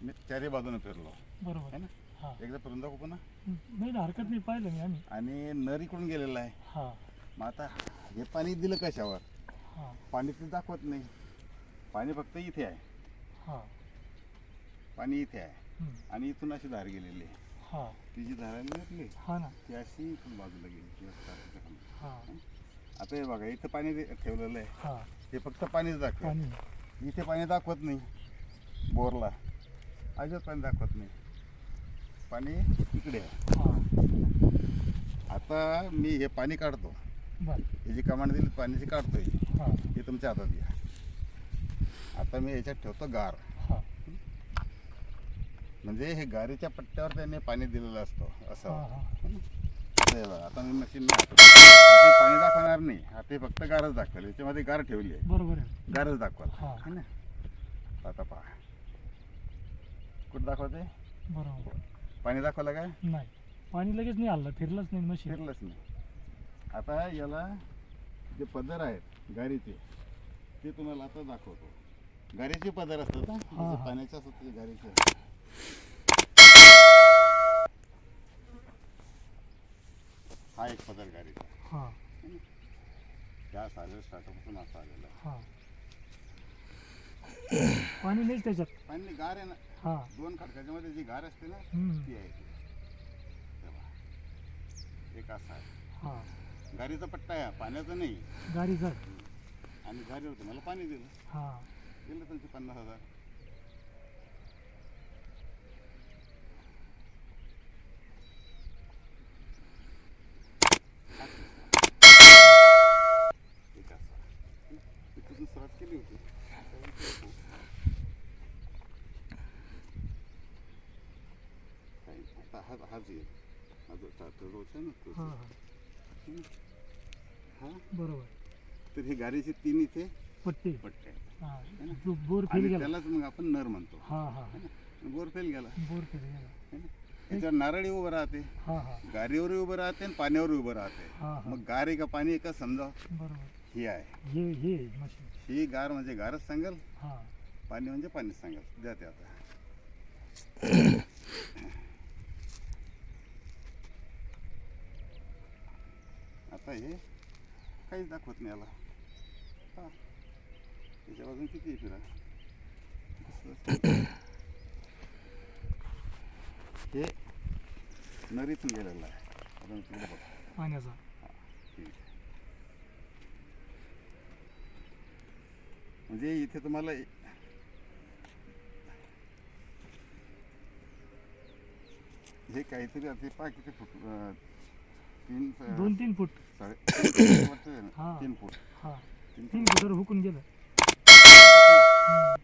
मी चारी बाजूने फिरलो बरोबर है ना. हां एकदा फिरून दाखवू पुन्हा. नाही ना हरकत नाही पाहिलं मी आम्ही आणि नर इकडून गेलेला आहे. हां मग आता हे पाणी दिलं कशावर. हां पाणी ते दाखवत नाही. पाणी फक्त इथे आहे. हां पाणी इथे आहे हं, आणि इथून अशी धार गेलेली आहे. हां ती जी धार घेतली हां ना ती अशी इथून बाजूला गेली ती रस्त्याच्या खाली. हां आता हे बघा इथं पाणी ठेवलेलं आहे. हां हे फक्त पाणीच दाखवत. पाणी इथे पाणी दाखवत नाही. बोरला अजिबात पाणी दाखवत नाही. पाणी इकडे आहे. हां आता मी हे पाणी काढतो. बरं ही जी कमांड दिली पाण्याची काढतोय हां हे तुमच्या हातात घ्या. आता मी याच्यात ठेवतो गार. हां म्हणजे हे गारीच्या पट्ट्यावर त्याने पाणी दिलेलं असतं असं. हां हां हे बघा, आता मी मशीन हाती पाणी दाखवणार नाही. हाती फक्त गारच दाखवेल. याच्यामध्ये गार ठेवली आहे. बरोबर आहे गारच दाखवाल हां है ना. आता पहा कुठं दाखवते. बरोबर पाणी दाखवलं काय. नाही पाणी लगेच नाही आलं फिरलंच नाही मशीन फिरलंच नाही. आता याला जे पदर आहेत गारीचे ते तुम्हाला आता दाखवतो. गारीचे पदर असतात ना हां, जसं हां. पाण्याचे असतात ते गारीचे. हा एक पदर गारीचा. हां त्या साध्या स्टार्टपासून असा आलेला आहे. हां पाणी नाहीच त्याच्यात पाणी गार आहे ना. हां दोन खडकाच्या मध्ये जी गार असते ना हं, ती आहे ती. तेव्हा एक असा आहे. हां गारीचा पट्टा आहे पाण्याचा नाही. गाडीचा आणि गारीवर तुम्हाला पाणी दिलं. हां दिलं तुमचे 50,000. एक असा इथून सुरुवात केली होती. आता हाच येईल. हा जो starter रोज आहे ना तोच हां येईल. हां हा बरोबर तर हे गाडीचे 3 इथे पट्टी पट्टे आहेत. हां जो बोर फेल आणि गेला त्यालाच मग आपण नर म्हणतो. हां हां है ना. बोर फेल गेला. बोर फेल गेला है ना. याच्यावर नारळी उभं राहते. हां हां गारीवरही उभं राहते आणि पाण्यावरही उभं राहते. हां हां मग गार आहे का पाणी आहे का समजा बरोबर ही आहे. हे मशीन ही गार म्हणजे गारच सांगेल. हां पाणी म्हणजे पाणीच सांगेल. द्या ते आता. आता हे काहीच दाखवत नाही याला. हा त्याच्या बाजून किती आहे फिरा. हे नरीतून गेलेलं आहे. आपण तिकडे बघ. पाण्याचा ठीक आहे. म्हणजे इथे तुम्हाला हे काहीतरी आता पहा किती फूट 2-3 फूट वाटतं ना. हां. 3 फूट. हां 3 3 फूट. फुटावर हुकून गेलं हं.